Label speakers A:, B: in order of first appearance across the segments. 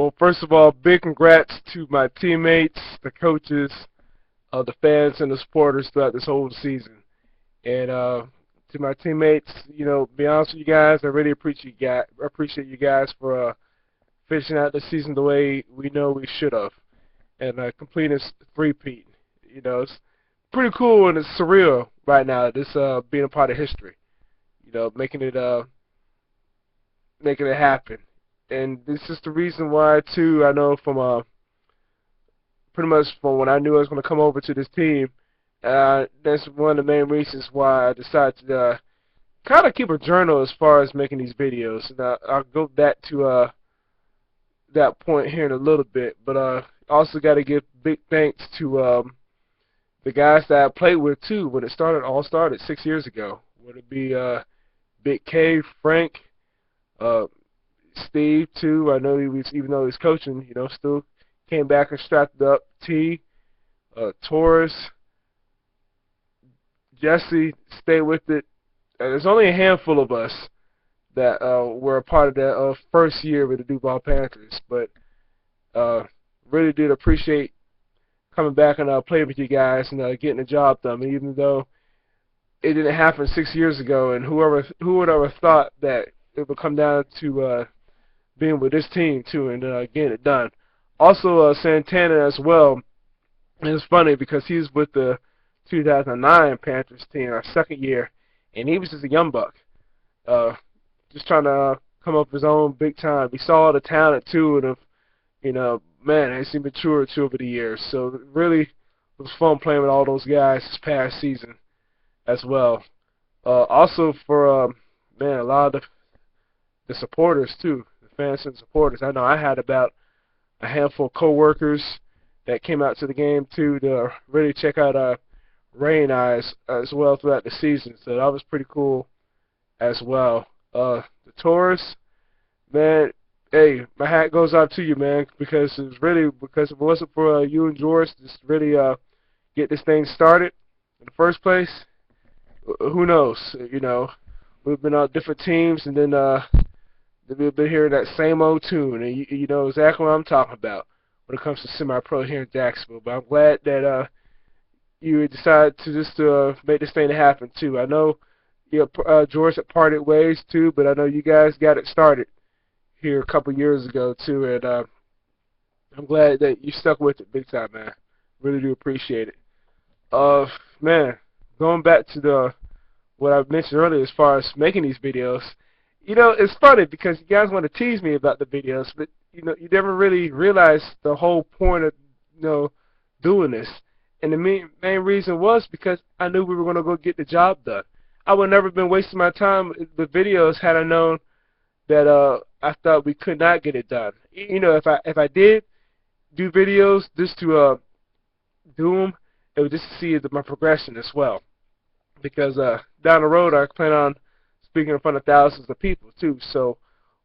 A: Well, first of all, big congrats to my teammates, the coaches, the fans, and the supporters throughout this whole season. And to my teammates, be honest with you guys, I really appreciate you guys for finishing out the season the way we know we should have, and completing this three-peat. It's pretty cool and it's surreal right now. This being a part of history. Making it happen. And this is the reason why, too, I know from pretty much from when I knew I was going to come over to this team, that's one of the main reasons why I decided to kind of keep a journal as far as making these videos. And I'll go back to that point here in a little bit. But also got to give big thanks to the guys that I played with, too, when it all started 6 years ago. Would it be Big K, Frank, Steve too. I know even though he was coaching, still came back and strapped up. T, Taurus, Jesse stayed with it. There's only a handful of us that were a part of that first year with the Duval Panthers, but really did appreciate coming back and playing with you guys and getting the job done. Even though it didn't happen 6 years ago, and who would ever thought that it would come down to being with this team too and getting it done. Also, Santana as well. And it's funny because he's with the 2009 Panthers team, our second year, and he was just a young buck, just trying to come up with his own big time. We saw all the talent too, and man, has he matured too over the years. So it really was fun playing with all those guys this past season as well. Also for man, a lot of the supporters too, the fans and supporters. I know I had about a handful of co-workers that came out to the game too to really check out Ray and I as well throughout the season. So that was pretty cool as well. The Taurus, man, hey, my hat goes out to you, man, because if it wasn't for you and George just really get this thing started in the first place, who knows? We've been on different teams, and then we've been hearing that same old tune, and you know exactly what I'm talking about when it comes to semi-pro here in Jacksonville. But I'm glad that you decided to just make this thing happen too. I know George had parted ways too, but I know you guys got it started here a couple years ago too, and I'm glad that you stuck with it big time, man. Really do appreciate it. Man, going back to what I mentioned earlier as far as making these videos, it's funny because you guys want to tease me about the videos, but you never really realize the whole point of doing this. And the main reason was because I knew we were going to go get the job done. I would never have been wasting my time with videos had I known that I thought we could not get it done. If I did do videos just to do them, it was just to see my progression as well. Because down the road, I plan on speaking in front of thousands of people too. So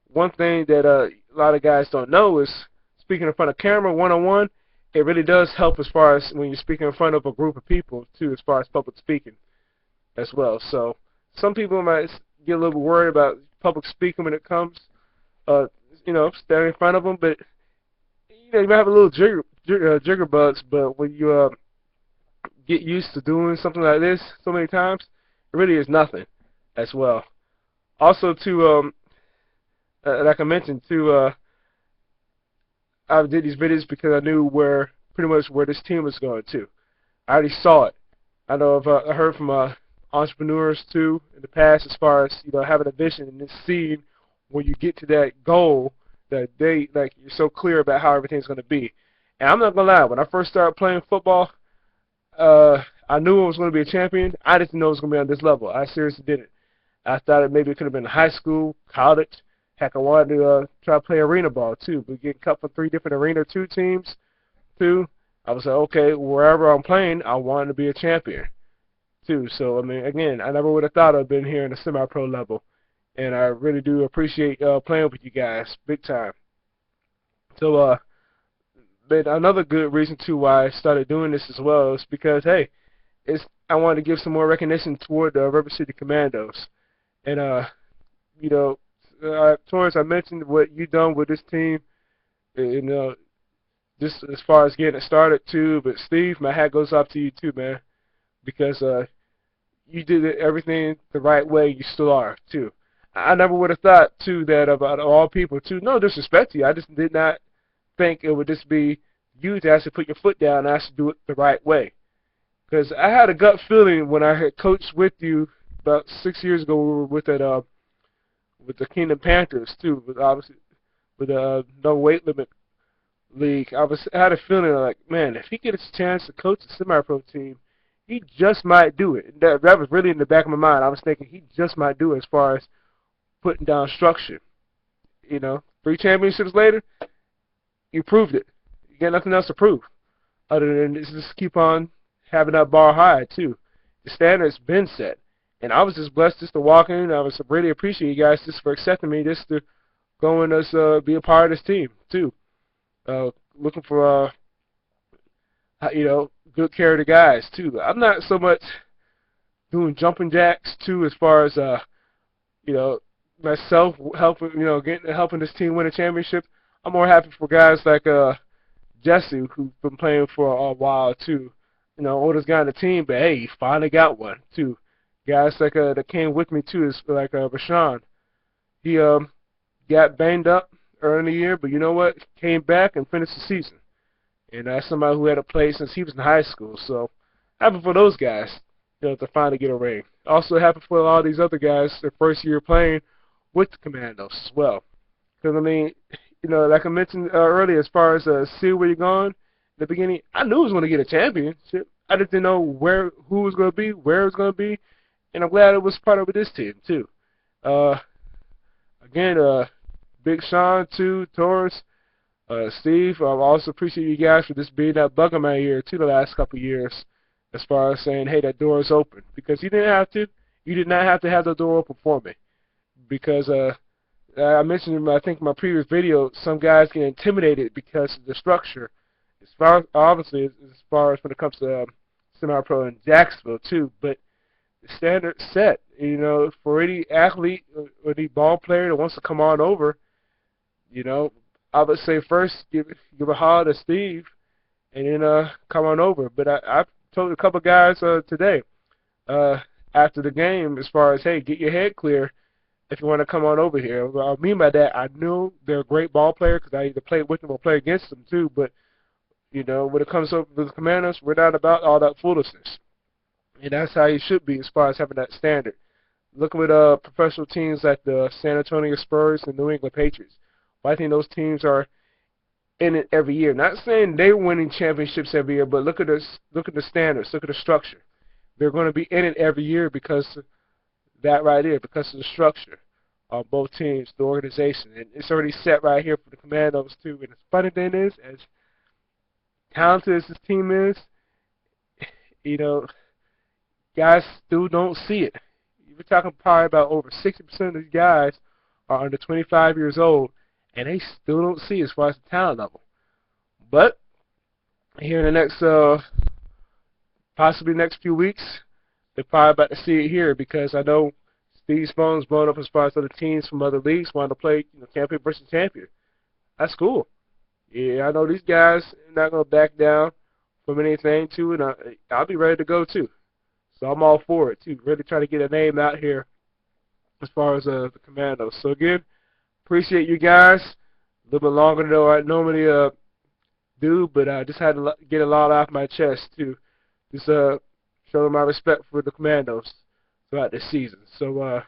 A: one thing that a lot of guys don't know is speaking in front of camera one-on-one, it really does help as far as when you're speaking in front of a group of people too, as far as public speaking as well. So some people might get a little worried about public speaking when it comes, standing in front of them, but you might have a little jigger bugs, but when you get used to doing something like this so many times, it really is nothing as well. Also, too, like I mentioned, too, I did these videos because I knew pretty much where this team was going to. I already saw it. I know I heard from entrepreneurs too in the past as far as having a vision and then seeing when you get to that goal that you're so clear about how everything's going to be. And I'm not gonna lie, when I first started playing football, I knew I was going to be a champion. I didn't know it was going to be on this level. I seriously didn't. I thought maybe it could have been high school, college. Heck, I wanted to try to play arena ball too. But getting cut for 3 different Arena 2 teams too, I was like, okay, wherever I'm playing, I wanted to be a champion too. So, I mean, again, I never would have thought I'd been here in the semi-pro level. And I really do appreciate playing with you guys big time. So, but another good reason too why I started doing this as well is because, hey, I wanted to give some more recognition toward the Rivercity Commandos. And, Torres, I mentioned what you've done with this team You know, just as far as getting it started too. But Steve, my hat goes off to you too, man, because you did everything the right way. You still are too. I never would have thought too that about all people too. No disrespect to you, I just did not think it would just be you to actually put your foot down and actually do it the right way. Because I had a gut feeling when I had coached with you about 6 years ago. We were with the Kingdom Panthers too, with obviously with a no weight limit league. I had a feeling like, man, if he gets a chance to coach a semi-pro team, he just might do it. And that was really in the back of my mind. I was thinking he just might do it as far as putting down structure. You know, 3 championships later, you proved it. You got nothing else to prove other than just keep on having that bar high too. The standard's been set, and I was just blessed just to walk in. I was really appreciate you guys just for accepting me, just to go and us be a part of this team too. Looking for you know, good care of the guys too. I'm not so much doing jumping jacks too, as far as you know, myself helping, you know, helping this team win a championship. I'm more happy for guys like Jesse, who's been playing for a while too. You know, oldest guy on the team, but hey, he finally got one too. Guys like that came with me too, is like Rashawn. He got banged up early in the year, but you know what? Came back and finished the season. And that's somebody who had to play since he was in high school. So happy for those guys, you know, to finally get a ring. Also happy for all these other guys, their first year playing with the Commandos as well. Because, I mean, you know, like I mentioned earlier, as far as see where you're going, in the beginning, I knew I was going to get a championship. I just didn't know who was going to be, where it was going to be, and I'm glad it was part of this team, too. Again, Big Sean, too, Taurus, Steve, I also appreciate you guys for just being that bug in my ear, too, the last couple of years, as far as saying, hey, that door is open. Because you didn't have to. You did not have to have the door open for me. Because I mentioned in, I think, my previous video, some guys get intimidated because of the structure. As far, obviously, as far as when it comes to semi-pro in Jacksonville, too. But the standard's set. You know, for any athlete or any ball player that wants to come on over, you know, I would say first give a holler to Steve, and then come on over. But I told a couple guys today after the game, as far as, hey, get your head clear if you want to come on over here. What I mean by that, I knew they're a great ball player because I either played with them or play against them too. But you know, when it comes up to the Commandos, we're not about all that foolishness, and that's how you should be as far as having that standard. Look at professional teams like the San Antonio Spurs and New England Patriots. I think those teams are in it every year. Not saying they're winning championships every year, but look at the standards, look at the structure. They're going to be in it every year because of that right there, because of the structure of both teams, the organization. And it's already set right here for the Commandos too. And the funny thing is, as talented as this team is, you know, guys still don't see it. We're talking probably about over 60% of these guys are under 25 years old, and they still don't see as far as the talent level. But here in the next, possibly next few weeks, they're probably about to see it here, because I know Steve's phone's blown up as far as other teams from other leagues want to play, you know, champion versus champion. That's cool. Yeah, I know these guys are not going to back down from anything too, and I'll be ready to go too. So I'm all for it too. Really trying to get a name out here as far as the Commandos. So again, appreciate you guys. A little bit longer than I normally do, but I just had to get a lot off my chest to just show them my respect for the Commandos throughout this season. So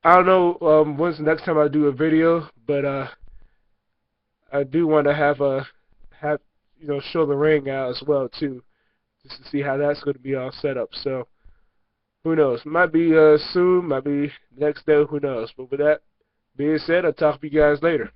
A: I don't know when's the next time I do a video, but I do want to have you know, show the ring out as well too, just to see how that's going to be all set up. So who knows? Might be soon, might be next day, who knows? But with that being said, I'll talk to you guys later.